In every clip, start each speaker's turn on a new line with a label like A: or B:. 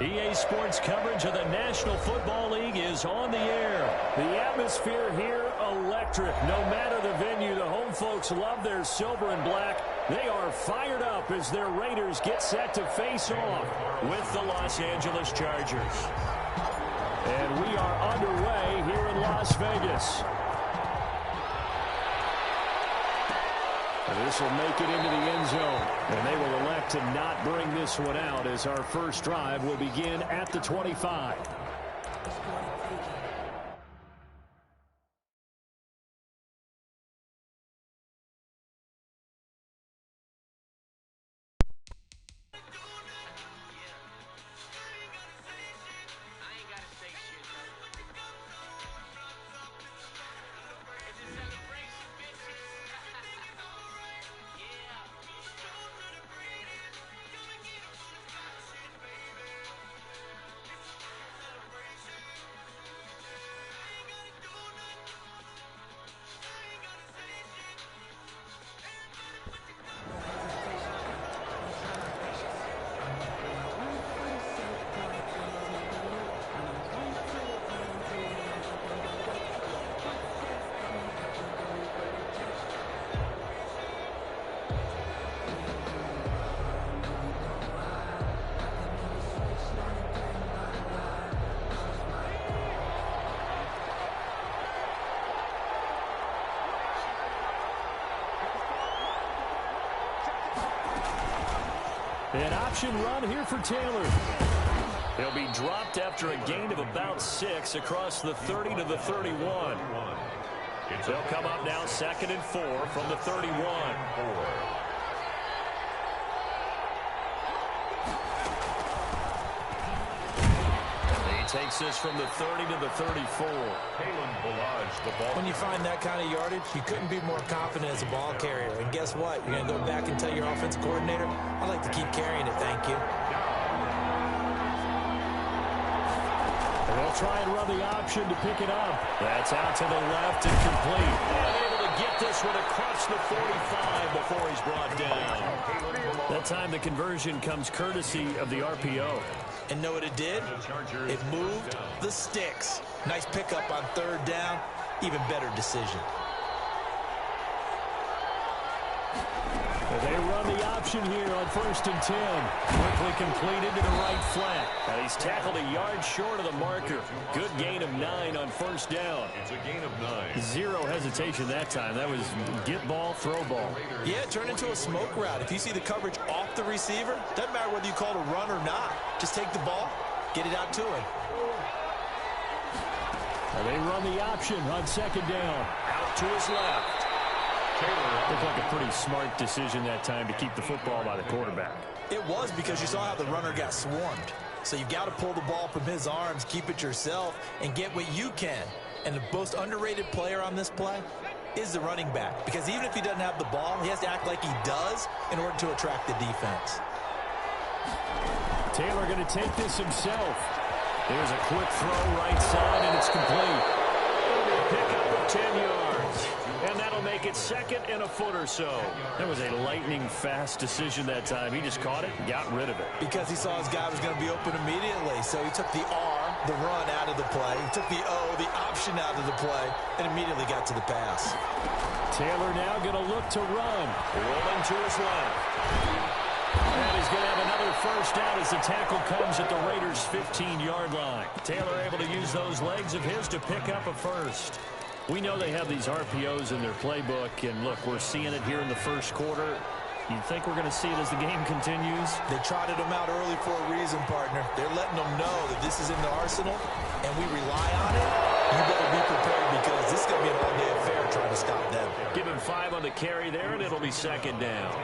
A: EA Sports coverage of the National Football League is on the air. The atmosphere here, electric. No matter the venue, the home folks love their silver and black. They are fired up as their Raiders get set to face off with the Los Angeles Chargers. And we are underway here in Las Vegas. This will make it into the end zone. And they will elect to not bring this one out as our first drive will begin at the 25. An option run here for Taylor. He'll be dropped after a gain of about 6 across the 30 to the 31. They'll come up now 2nd and 4 from the 31. Takes this from the 30 to the 34.
B: When you find that kind of yardage, you couldn't be more confident as a ball carrier. And guess what? You're going to go back and tell your offensive coordinator, I'd like to keep carrying it, thank you.
A: And they'll try and run the option to pick it up. That's out to the left and complete. And able to get this one across the 45 before he's brought down. That time the conversion comes courtesy of the RPO.
B: And know what it did? It moved the sticks. Nice pickup on 3rd down. Even better decision.
A: They run the option here on 1st and 10. Quickly completed to the right flat. And he's tackled a yard short of the marker. Good gain of 9 on 1st down.
C: It's a gain of 9.
A: Zero hesitation that time. That was get ball, throw ball.
B: Yeah, turn into a smoke route. If you see the coverage off the receiver, doesn't matter whether you call it a run or not. Just take the ball, get it out to him.
A: And they run the option on 2nd down. Out to his left. Looked like a pretty smart decision that time to keep the football by the quarterback.
B: It was, because you saw how the runner got swarmed. So you've got to pull the ball from his arms, keep it yourself, and get what you can. And the most underrated player on this play is the running back. Because even if he doesn't have the ball, he has to act like he does in order to attract the defense.
A: Taylor going to take this himself. There's a quick throw right side, and it's complete. Pickup of 10 yards. And that'll make it 2nd and a foot or so. That was a lightning-fast decision that time. He just caught it and got rid of it.
B: Because he saw his guy was going to be open immediately. So he took the R, the run, out of the play. He took the O, the option, out of the play, and immediately got to the pass.
A: Taylor now going to look to run. Rolling to his left. And he's going to have another first down as the tackle comes at the Raiders' 15-yard line. Taylor able to use those legs of his to pick up a first. We know they have these RPOs in their playbook, and look, we're seeing it here in the first quarter. You think we're going to see it as the game continues?
B: They trotted them out early for a reason, partner. They're letting them know that this is in the arsenal, and we rely on it. You better be prepared, because this is going to be an all-day affair trying to stop them.
A: Give him 5 on the carry there, and it'll be 2nd down.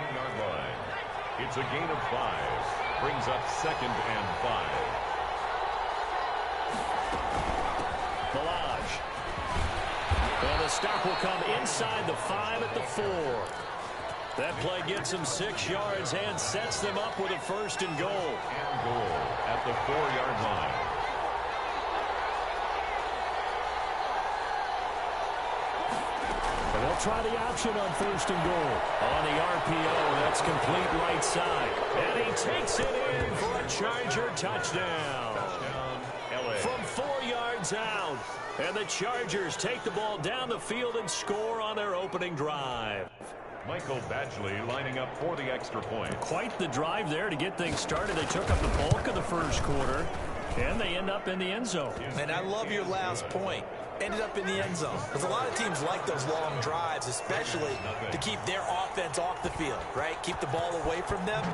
C: It's a gain of 5. Brings up 2nd and 5.
A: And the stop will come inside the 5 at the 4. That play gets them 6 yards and sets them up with a 1st and goal.
C: And goal at the 4-yard line.
A: And they'll They'll try the option on 1st and goal. On the RPO, that's complete right side. And he takes it in for a Charger touchdown. From 4 yards out. And the Chargers take the ball down the field and score on their opening drive.
C: Michael Badgley lining up for the extra point.
A: Quite the drive there to get things started. They took up the bulk of the first quarter, and they end up in the end zone.
B: And I love your last point. Ended up in the end zone. Because a lot of teams like those long drives, especially to keep their offense off the field, right? Keep the ball away from them.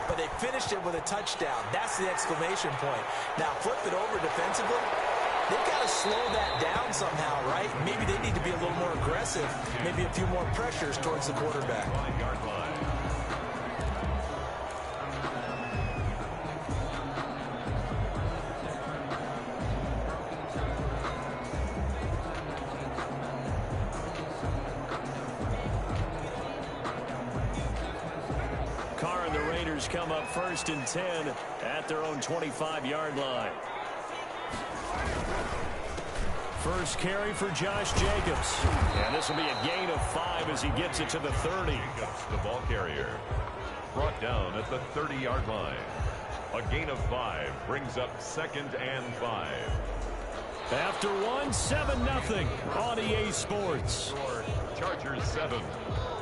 B: But they finished it with a touchdown. That's the exclamation point. Now flip it over defensively. They've got to slow that down somehow, right? Maybe they need to be a little more aggressive. Maybe a few more pressures towards the quarterback.
A: Carr and the Raiders come up 1st and 10 at their own 25-yard line. First carry for Josh Jacobs. And this will be a gain of 5 as he gets it to the 30.
C: Jacobs, the ball carrier, brought down at the 30-yard line. A gain of 5 brings up 2nd and 5.
A: After 7-0 on EA Sports.
C: Chargers 7,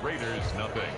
C: Raiders nothing.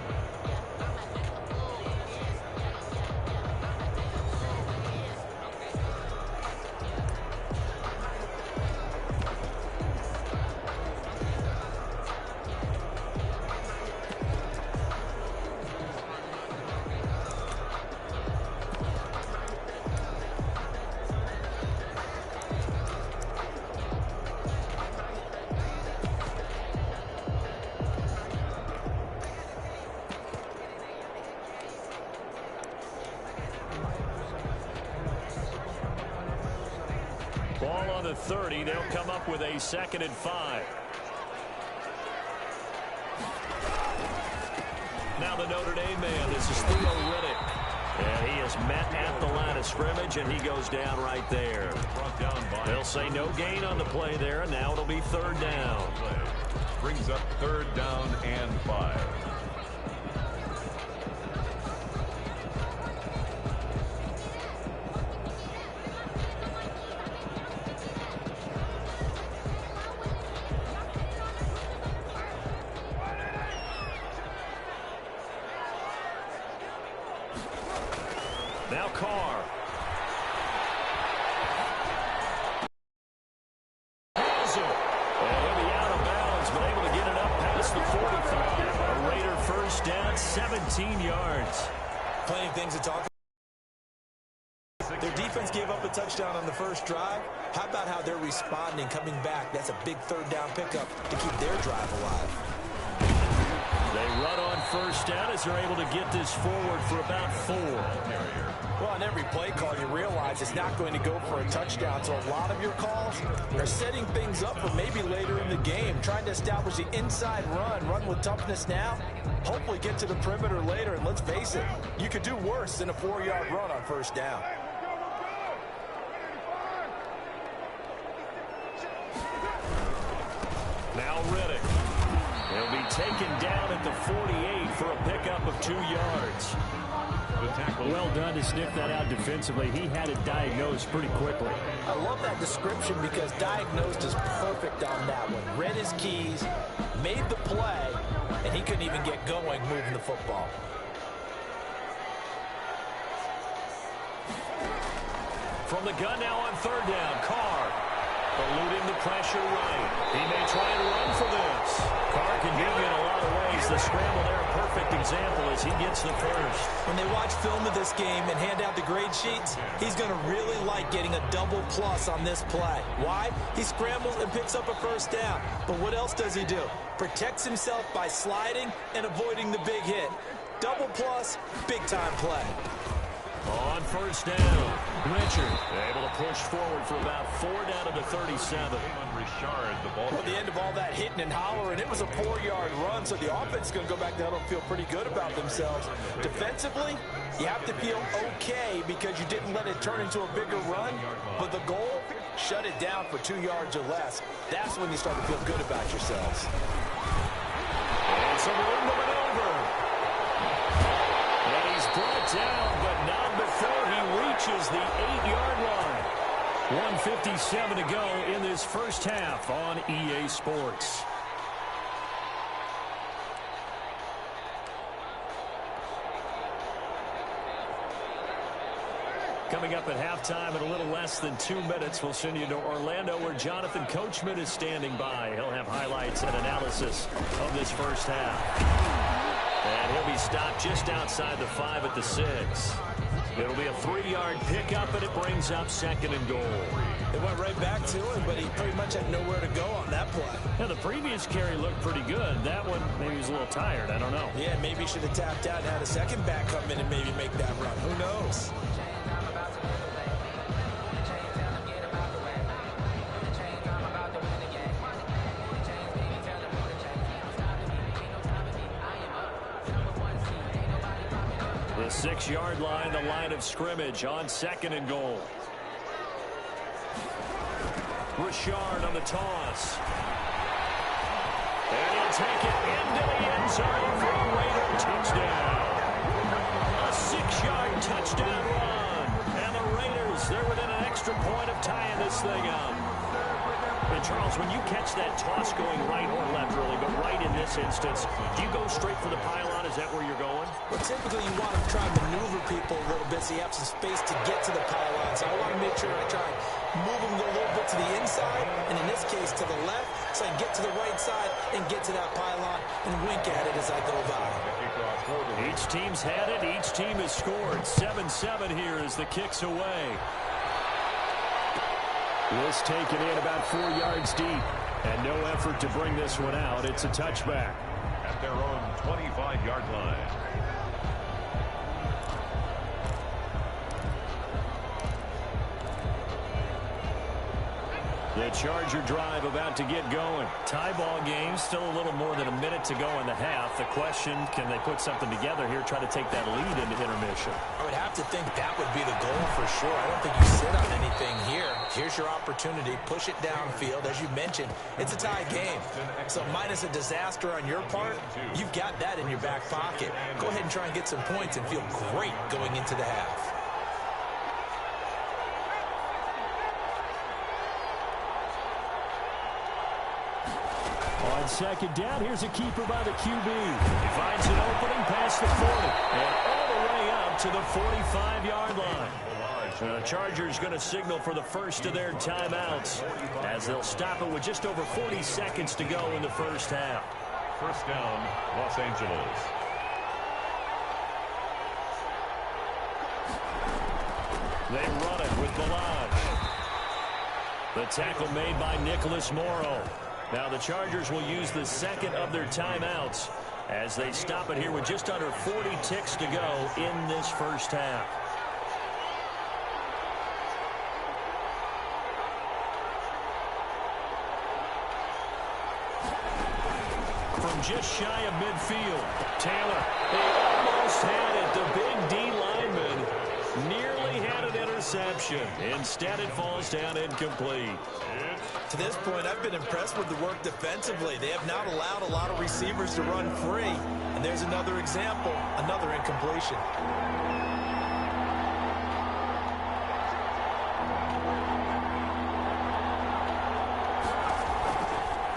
A: Ball on the 30. They'll come up with a 2nd and 5. Now the Notre Dame man. This is Theo Riddick. And he is met at the line of scrimmage, and he goes down right there. They'll say no gain on the play there, and now it'll be 3rd down.
C: Brings up 3rd down and 5.
A: Now Carr. Has it. And he'll be out of bounds, but able to get it up past the 45. A Raider 1st down, 17 yards.
B: Plenty of things to talk about. Their defense gave up a touchdown on the first drive. How about how they're responding, coming back? That's a big 3rd down pickup to keep their drive alive.
A: They run on 1st down as they're able to get this forward for about 4.
B: Well, on every play call, you realize it's not going to go for a touchdown. So a lot of your calls are setting things up for maybe later in the game, trying to establish the inside run with toughness now, hopefully get to the perimeter later. And let's face it, you could do worse than a 4-yard run on 1st down.
A: Now Riddick. He'll be taken down at the 48 for a pickup of 2 yards. Well done to sniff that out defensively. He had it diagnosed pretty quickly.
B: I love that description because diagnosed is perfect on that one. Read his keys, made the play, and he couldn't even get going moving the football.
A: From the gun now on 3rd down, Carr eluding the pressure right. He may try and run for this. Carr can give you in a lot of ways. The scramble there, a perfect example as he gets the first.
B: When they watch film of this game and hand out the grade sheets, he's going to really like getting a double plus on this play. Why? He scrambles and picks up a 1st down. But what else does he do? Protects himself by sliding and avoiding the big hit. Double plus, big time play.
A: On 1st down, Richard able to push forward for about 4 down to the 37.
B: Well, at the end of all that hitting and hollering, it was a 4-yard run, so the offense is going to go back down and feel pretty good about themselves. Defensively, you have to feel okay because you didn't let it turn into a bigger run, but the goal, shut it down for 2 yards or less. That's when you start to feel good about yourselves.
A: some room to maneuver. And he's brought down, but not before he reaches the 8-yard line. 1:57 to go in this first half on EA Sports. Coming up at halftime in a little less than 2 minutes, we'll send you to Orlando where Jonathan Coachman is standing by. He'll have highlights and analysis of this first half. And he'll be stopped just outside the 5 at the 6. It'll be a 3-yard pickup, and it brings up 2nd and goal.
B: It went right back to him, but he pretty much had nowhere to go on that play.
A: Yeah, the previous carry looked pretty good. That one, maybe he was a little tired. I don't know.
B: Yeah, maybe he should have tapped out and had a second back come in and maybe make that run. Who knows?
A: The 6-yard line, the line of scrimmage on 2nd and goal. Richard on the toss. And he'll take it into the end zone for a Raider touchdown. A 6-yard touchdown run. And the Raiders, they're within an extra point of tying this thing up. And Charles, when you catch that toss going right or left, really, but right in this instance, do you go straight for the pylon? Is that where you're going?
B: Well, typically you want to try and maneuver people a little bit so you have some space to get to the pylon. So I want to make sure I try and move them a little bit to the inside, and in this case to the left, so I can get to the right side and get to that pylon and wink at it as I go by.
A: Each team's had it. Each team has scored. 7-7 here as the kick's away. This taken in about 4 yards deep. And no effort to bring this one out. It's a touchback.
C: At their own 25-yard line.
A: The Charger drive about to get going. Tie ball game, still a little more than a minute to go in the half. The question, can they put something together here, try to take that lead into intermission?
B: I would have to think that would be the goal for sure. I don't think you sit on anything here. Here's your opportunity. Push it downfield. As you mentioned, it's a tie game. So minus a disaster on your part, you've got that in your back pocket. Go ahead and try and get some points and feel great going into the half.
A: On 2nd down, here's a keeper by the QB. He finds an opening past the 40 and all the way up to the 45-yard line. The Chargers going to signal for the first of their timeouts as they'll stop it with just over 40 seconds to go in the first half.
C: First down, Los Angeles.
A: They run it with Balaj. The tackle made by Nicholas Morrow. Now the Chargers will use the second of their timeouts as they stop it here with just under 40 ticks to go in this first half. From just shy of midfield, Taylor, he almost had it. The big D lineman nearly had an interception. Instead, it falls down incomplete.
B: To this point, I've been impressed with the work defensively. They have not allowed a lot of receivers to run free. And there's another example, another incompletion.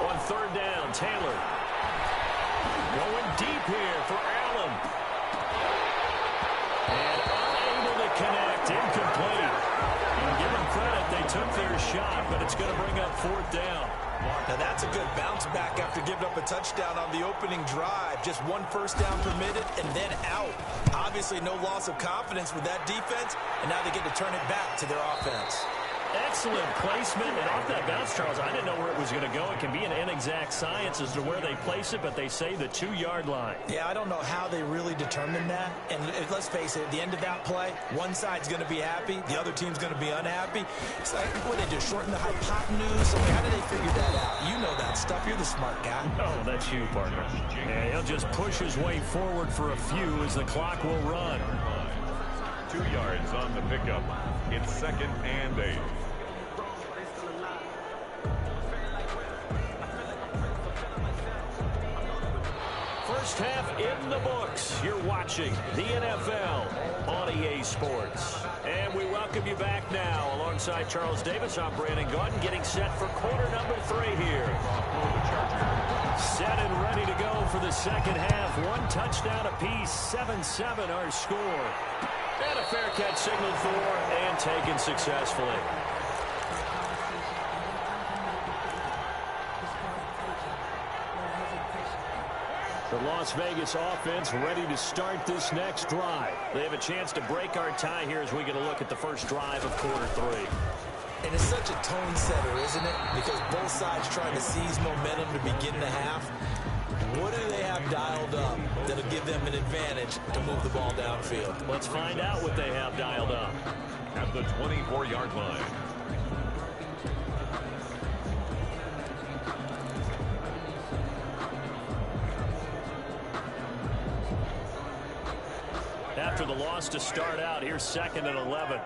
A: On 3rd down, Taylor. Going deep here for Allen. And unable to connect, incomplete. And give them credit, they took their shot, but it's going to bring up 4th down.
B: Now that's a good bounce back after giving up a touchdown on the opening drive. Just 1 first down permitted and then out. Obviously no loss of confidence with that defense, and now they get to turn it back to their offense.
A: Excellent placement, and off that bounce, Charles, I didn't know where it was going to go. It can be an inexact science as to where they place it, but they say the 2-yard line.
B: Yeah, I don't know how they really determined that. And let's face it, at the end of that play, one side's going to be happy, the other team's going to be unhappy. It's like, what they do, shorten the hypotenuse? I mean, how did they figure that out? You know that stuff. You're the smart guy.
A: Oh, that's you, partner. And he'll just push his way forward for a few as the clock will run.
C: 2 yards on the pickup. It's 2nd and 8.
A: First half in the books. You're watching the NFL on EA Sports. And we welcome you back now. Alongside Charles Davis, I'm Brandon Gaudin, getting set for quarter number 3 here. Set and ready to go for the second half. 1 touchdown apiece, 7-7 our score. And a fair catch signaled for and taken successfully. The Las Vegas offense ready to start this next drive. They have a chance to break our tie here as we get a look at the first drive of quarter 3.
B: And it's such a tone setter, isn't it? Because both sides trying to seize momentum to begin the half. What do they have dialed up that'll give them an advantage to move the ball downfield?
A: Let's find out what they have dialed up.
C: At the 24-yard line.
A: After the loss to start out, here's 2nd and 11.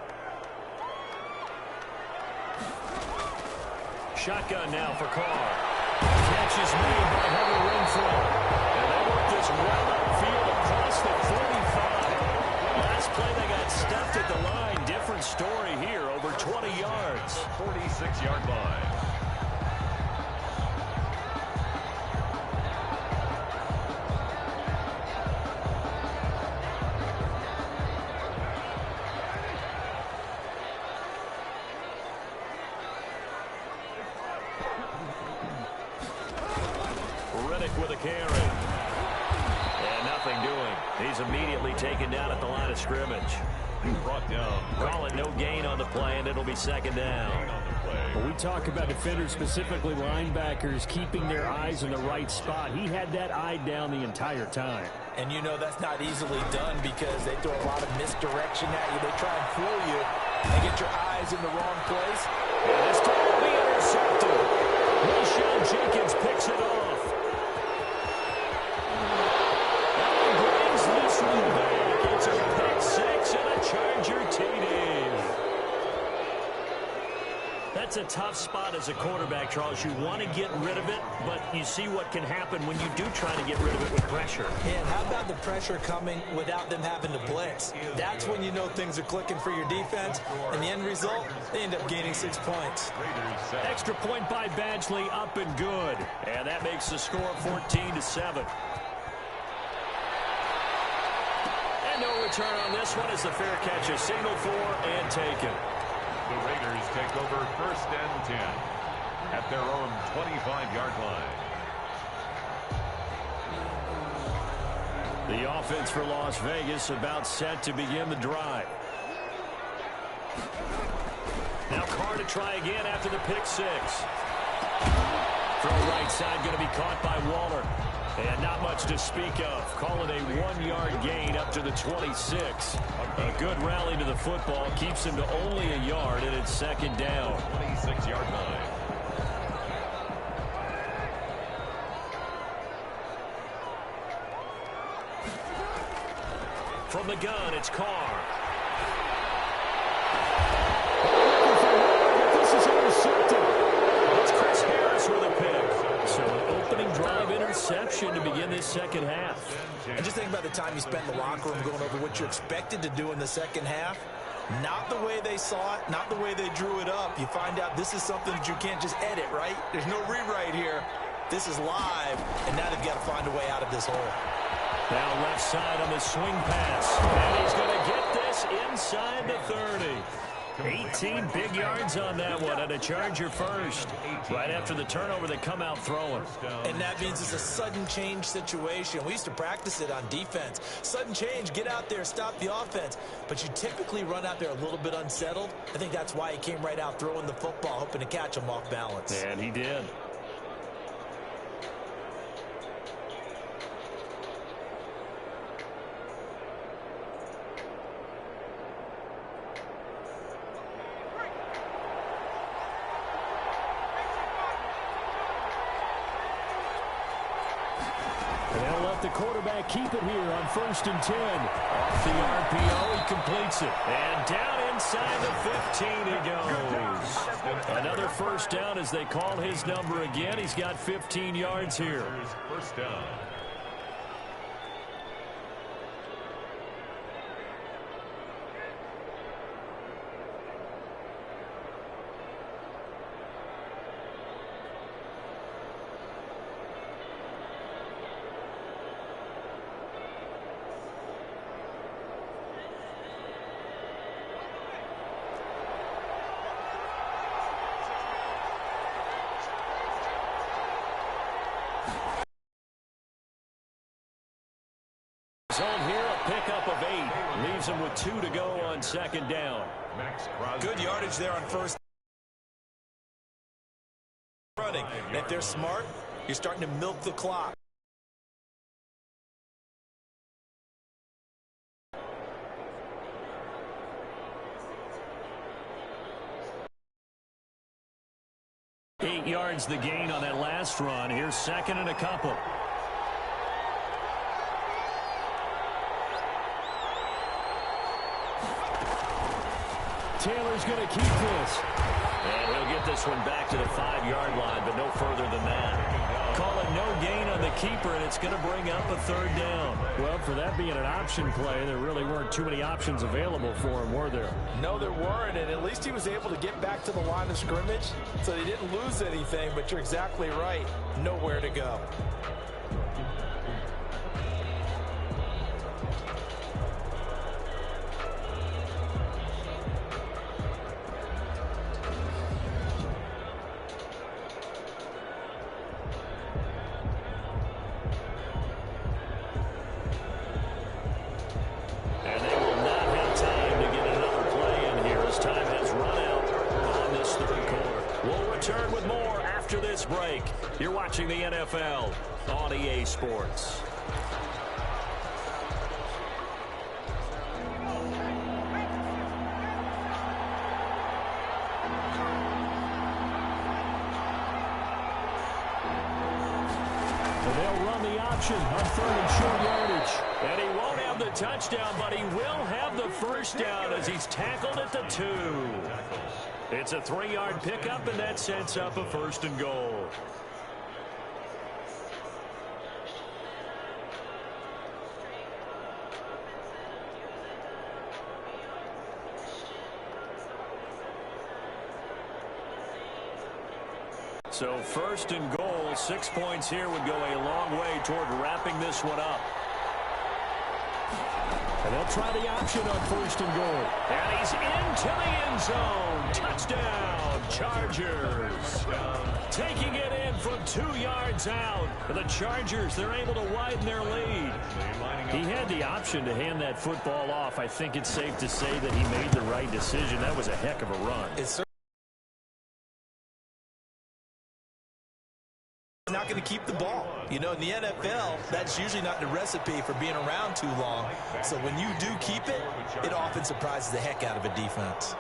A: Shotgun now for Carr. Catch is made by Hunter Renfrow. And they work this well upfield across the 45. Last play they got stuffed at the line. Different story here, over 20 yards.
C: 46-yard line.
A: With a carry. And nothing doing. He's immediately taken down at the line of scrimmage.
C: Brought down.
A: Call it no gain on the play, and it'll be 2nd down.
D: When we talk about defenders, specifically linebackers, keeping their eyes in the right spot. He had that eye down the entire time.
B: And you know that's not easily done because they throw a lot of misdirection at you. They try and fool you and get your eyes in the wrong place.
A: And this time will be intercepted. Rashawn Jenkins picks it off. This one back. It's a pick 6 and a Charger TD. That's a tough spot as a quarterback, Charles. You want to get rid of it, but you see what can happen when you do try to get rid of it with pressure.
B: And how about the pressure coming without them having to blitz? That's when you know things are clicking for your defense. And the end result, they end up gaining 6 points.
A: Extra point by Badgley, up and good. And that makes the score 14-7. No return on this one as the fair catch is signaled for and taken.
C: The Raiders take over 1st and 10 at their own 25-yard line.
A: The offense for Las Vegas about set to begin the drive. Now Carr to try again after the pick 6. Throw right side going to be caught by Waller. And not much to speak of. Call it a 1-yard gain up to the 26. A good rally to the football keeps him to only a yard, and it's 2nd down.
C: 26-yard line.
A: From the gun, it's Carr. This is intercepted. It's Chris Harris with a pick. So an opening drive interception to begin this second half.
B: And just think about the time you spent in the locker room going over what you expected to do in the second half. Not the way they saw it, not the way they drew it up. You find out this is something that you can't just edit, right? There's no rewrite here. This is live, and now they've got to find a way out of this hole.
A: Now left side on the swing pass. And he's going to get this inside the 30. 18 big yards on that one, and a Charger first. Right after the turnover, they come out throwing.
B: And that means it's a sudden change situation. We used to practice it on defense. Sudden change, get out there, stop the offense. But you typically run out there a little bit unsettled. I think that's why he came right out throwing the football, hoping to catch him off balance.
A: And he did. The quarterback keep it here on 1st and 10. Off the RPO, he completes it. And down inside the 15 he goes. Another first down as they call his number again. He's got 15 yards here.
C: First down.
A: leaves him with 2 to go on second down.
B: Good yardage there on first. Running. And if they're smart, you're starting to milk the clock.
A: Eight yards the gain on that last run. Here's second and a couple. Taylor's going to keep this. And he'll get this one back to the 5-yard line, but no further than that. Call it no gain on the keeper, and it's going to bring up a third down.
D: Well, for that being an option play, there really weren't too many options available for him, were there?
E: No, there weren't, and at least he was able to get back to the line of scrimmage, so he didn't lose anything, but you're exactly right. Nowhere to go.
A: Break. You're watching the NFL on EA Sports.
D: And they'll run the option on third and short yardage.
A: And he won't have the touchdown, but he will have the first down as he's tackled at the 2. It's a 3-yard pickup, and that sets up a first and goal. So first and goal, 6 points here would go a long way toward wrapping this one up.
D: And they'll try the option on first and goal.
A: And he's into the end zone. Touchdown, Chargers. Taking it in from 2 yards out. The Chargers, they're able to widen their lead.
D: He had the option to hand that football off. I think it's safe to say that he made the right decision. That was a heck of a run.
B: It's not going to keep the ball. You know, in the NFL, that's usually not the recipe for being around too long. So when you do keep it, it often surprises the heck out of a defense.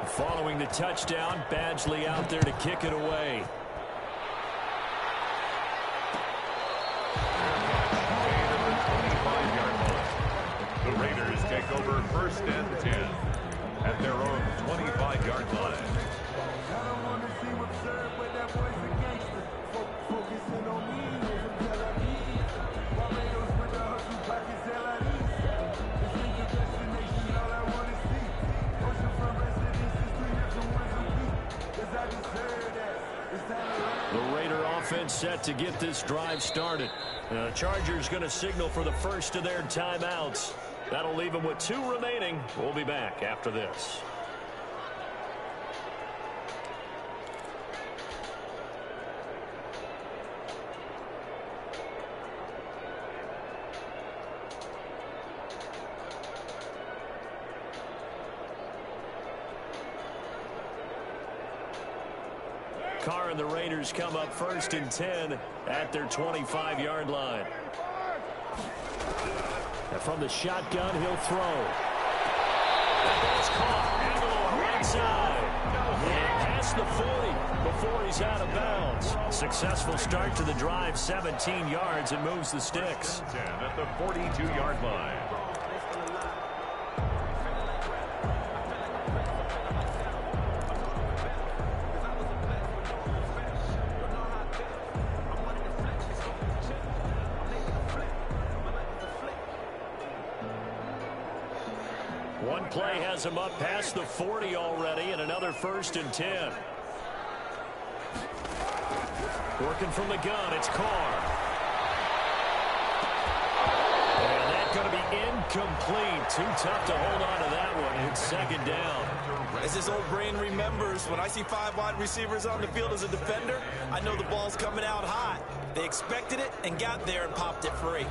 A: Following the touchdown, Badgley out there to kick it away.
C: The Raiders take over first and 10 at their own 25-yard line.
A: The Raider offense set to get this drive started. The Chargers going to signal for the first of their timeouts. That'll leave them with 2 remaining. We'll be back after this. Carr and the Raiders come up first and 10 at their 25-yard line.
D: And from the shotgun, he'll throw.
A: That ball's caught. Aguilar right side. And past the 40 before he's out of bounds. Successful start to the drive, 17 yards, and moves the sticks.
C: 10 at the 42-yard line.
A: One play has him up past the 40 already, and another first and 10. Working from the gun, it's Carr. And that's going to be incomplete. Too tough to hold on to that one. It's second down.
B: As his old brain remembers, when I see 5 wide receivers on the field as a defender, I know the ball's coming out hot. They expected it and got there and popped it free.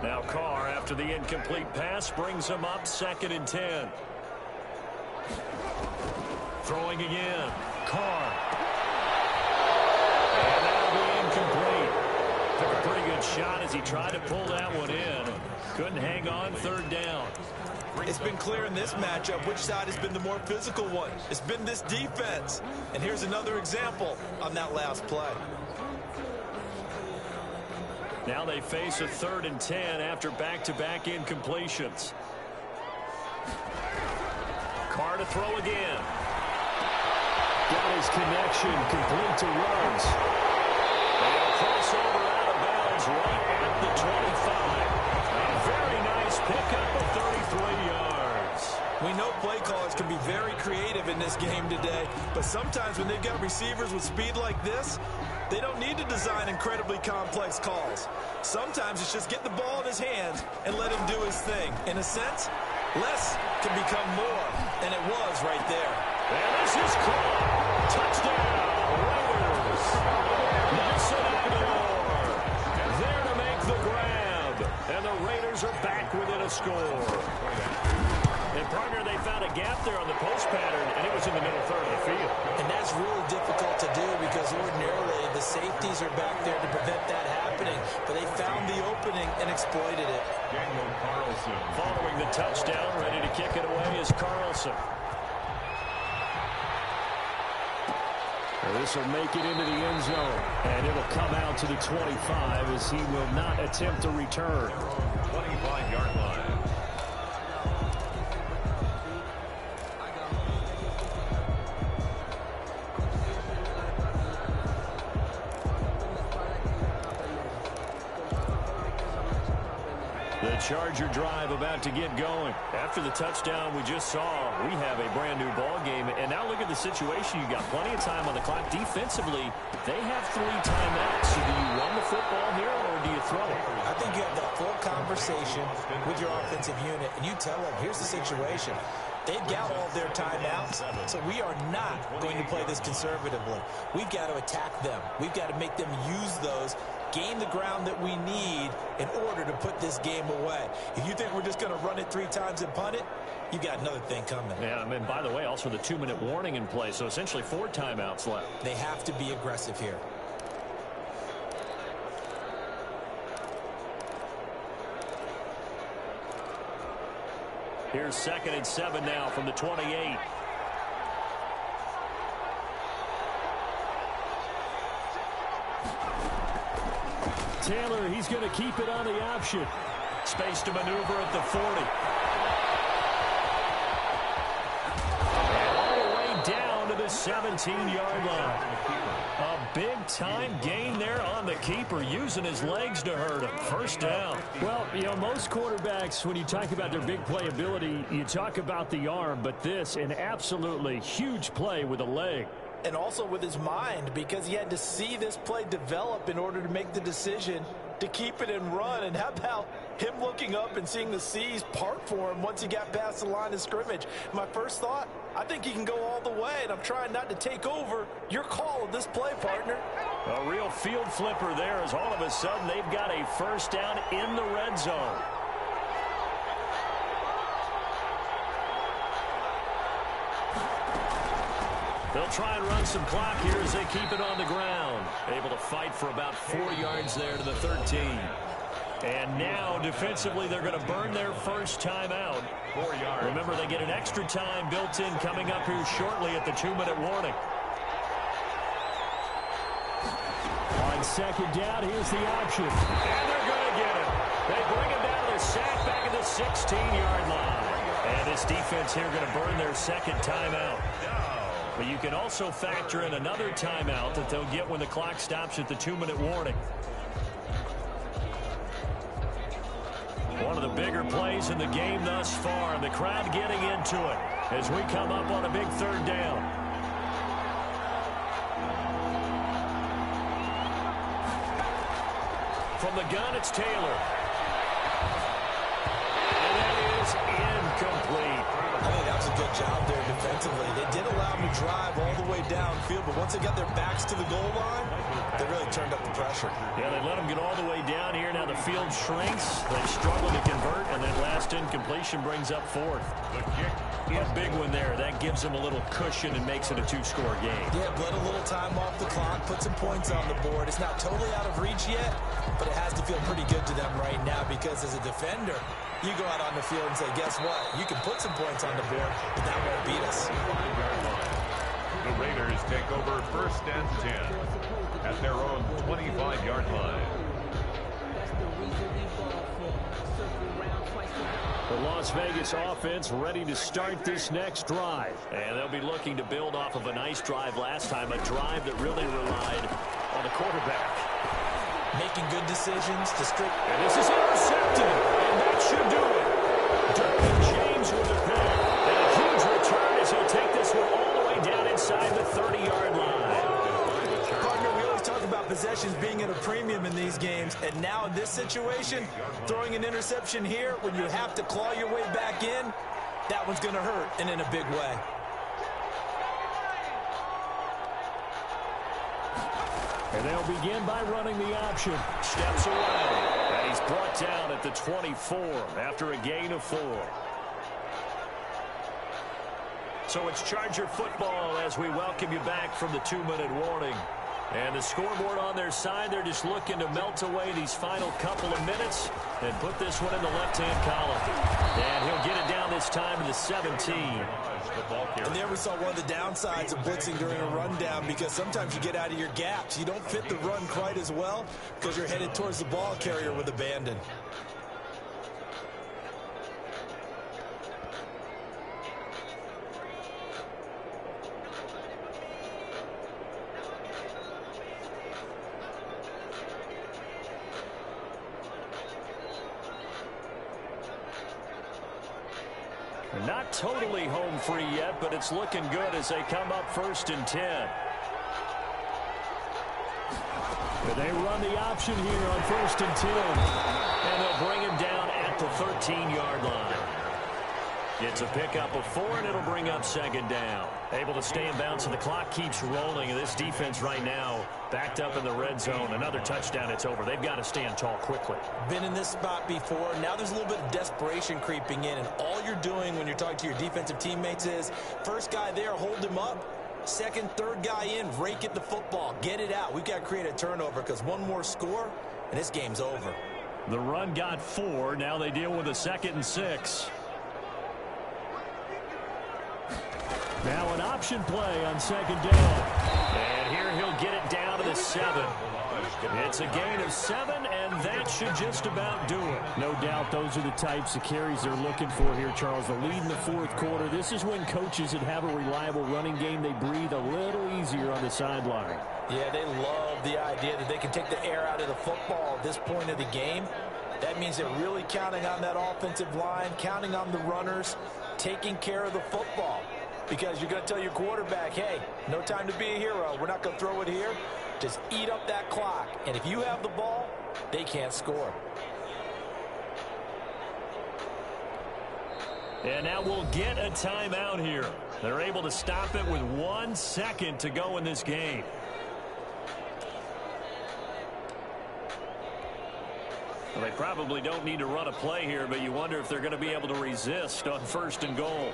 A: Now Carr, after the incomplete pass, brings him up 2nd and 10. Throwing again. Carr. And that'll be incomplete. Took a pretty good shot as he tried to pull that one in. Couldn't hang on 3rd down.
B: It's been clear in this matchup which side has been the more physical one. It's been this defense. And here's another example on that last play.
A: Now they face a 3rd and 10 after back-to-back incompletions. Carr to throw again.
D: Got his connection, complete to Ruggs.
A: And a crossover out of bounds right at the 25. A very nice pickup of 33 yards.
B: We know play callers can be very creative in this game today, but sometimes when they've got receivers with speed like this, they don't need to design incredibly complex calls. Sometimes it's just get the ball in his hands and let him do his thing. In a sense, less can become more, and it was right there.
A: And this is caught. Touchdown, Raiders. Nelson Aguilar there to make the grab. And the Raiders are back within a score. And, partner, they found a gap there on the post pattern, and it was in the middle third of the field.
B: And that's really difficult to do because ordinarily the safeties are back there to prevent that happening. But they found the opening and exploited it.
C: Daniel Carlson.
A: Following the touchdown, ready to kick it away is Carlson.
D: This will make it into the end zone, and it'll come out to the 25 as he will not attempt to return.
C: 25-yard line.
A: The Charger drive about to get going. After the touchdown we just saw, we have a brand new ball game. And now look at the situation. You've got plenty of time on the clock. Defensively, they have 3 timeouts. So do you run the football here or do you throw it?
B: I think you have that full conversation with your offensive unit, and you tell them, here's the situation. They've got all their timeouts, so we are not going to play this conservatively. We've got to attack them. We've got to make them use those, gain the ground that we need in order to put this game away. If you think we're just going to run it 3 times and punt it, you got another thing coming.
A: Yeah, and by the way, also the 2-minute warning in play, so essentially 4 timeouts left.
B: They have to be aggressive here.
A: Here's 2nd and 7 now from the 28.
D: Taylor, he's going to keep it on the option.
A: Space to maneuver at the 40. And all the way down to the 17-yard line. A big-time gain there on the keeper, using his legs to hurt him. First down.
D: Well, you know, most quarterbacks, when you talk about their big playability, you talk about the arm, but this, an absolutely huge play with a leg.
E: And also with his mind, because he had to see this play develop in order to make the decision to keep it and run. And how about him looking up and seeing the seas part for him once he got past the line of scrimmage? My first thought, I think he can go all the way, and I'm trying not to take over your call of this play, partner.
A: A real field flipper there, as all of a sudden they've got a first down in the red zone. They'll try and run some clock here as they keep it on the ground. Able to fight for about 4 yards there to the 13. And now, defensively, they're going to burn their first timeout.
C: 4 yards.
A: Remember, they get an extra time built in coming up here shortly at the 2-minute warning.
D: On 2nd down, here's the option.
A: And they're going to get it. They bring him down to the sack back at the 16-yard line. And this defense here going to burn their 2nd timeout. But you can also factor in another timeout that they'll get when the clock stops at the 2-minute warning. One of the bigger plays in the game thus far, and the crowd getting into it as we come up on a big 3rd down. From the gun, it's Taylor. And that is incomplete.
B: I think that's a good job there defensively.
E: defensively. They did allow them to drive all the way downfield, but once they got their backs to the goal line, they really turned up the pressure.
D: Yeah, they let them get all the way down here. Now the field shrinks. They struggle to convert, and that last incompletion brings up fourth.
C: The kick.
D: A big one there. That gives them a little cushion and makes it a two-score game.
E: Yeah, bled a little time off the clock, put some points on the board. It's not totally out of reach yet, but it has to feel pretty good to them right now because as a defender, you go out on the field and say, guess what? You can put some points on the board, but that won't beat us.
C: The Raiders take over first and 10 at their own 25-yard line.
D: The Las Vegas offense ready to start this next drive. And they'll be looking to build off of a nice drive last time, a drive that really relied on the quarterback.
E: Making good decisions to strip.
D: And this is intercepted, and that should do it. Derwin James with a pick. And a huge return as he'll take this one all the way down inside the 30-yard line.
E: Partner, we always talk about possessions being at a premium in these games, and now in this situation, throwing an interception here when you have to claw your way back in, that one's going to hurt, and in a big way.
D: And they'll begin by running the option. Steps away, and he's brought down at the 24 after a gain of 4. So it's Charger football as we welcome you back from the 2-minute warning. And the scoreboard on their side, they're just looking to melt away these final couple of minutes and put this one in the left-hand column. And he'll get it down this time to the 17.
E: And there we saw one of the downsides of blitzing during a rundown because sometimes you get out of your gaps. You don't fit the run quite as well because you're headed towards the ball carrier with abandon.
D: Not totally home free yet, but it's looking good as they come up 1st and 10. But they run the option here on 1st and 10. And they'll bring him down at the 13-yard line. It's a pickup of 4, and it'll bring up 2nd down. Able to stay in bounds, and the clock keeps rolling. And this defense right now backed up in the red zone. Another touchdown, it's over. They've got to stand tall quickly.
E: Been in this spot before. Now there's a little bit of desperation creeping in, and all you're doing when you're talking to your defensive teammates is first guy there, hold him up. Second, third guy in, rake at the football. Get it out. We've got to create a turnover because one more score, and this game's over.
D: The run got 4. Now they deal with a 2nd and 6. Now an option play on 2nd down. And here he'll get it down to the 7. It's a gain of 7, and that should just about do it. No doubt those are the types of carries they're looking for here, Charles. The lead in the 4th quarter. This is when coaches that have a reliable running game, they breathe a little easier on the sideline.
E: Yeah, they love the idea that they can take the air out of the football at this point of the game. That means they're really counting on that offensive line, counting on the runners, taking care of the football. Because you're going to tell your quarterback, hey, no time to be a hero. We're not going to throw it here. Just eat up that clock. And if you have the ball, they can't score.
D: And now we'll get a timeout here. They're able to stop it with 1 second to go in this game. Well, they probably don't need to run a play here, but you wonder if they're going to be able to resist on 1st and goal.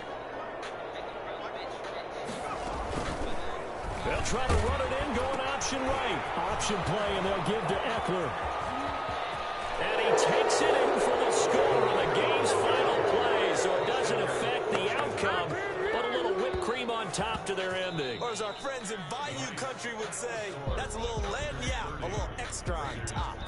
D: They'll try to run it in, going option right. Option play, and they'll give to Eckler. And he takes it in for the score on the game's final play, so it doesn't affect the outcome, but a little whipped cream on top to their ending.
E: Or as our friends in Bayou Country would say, that's a little lagniappe, a little extra on top.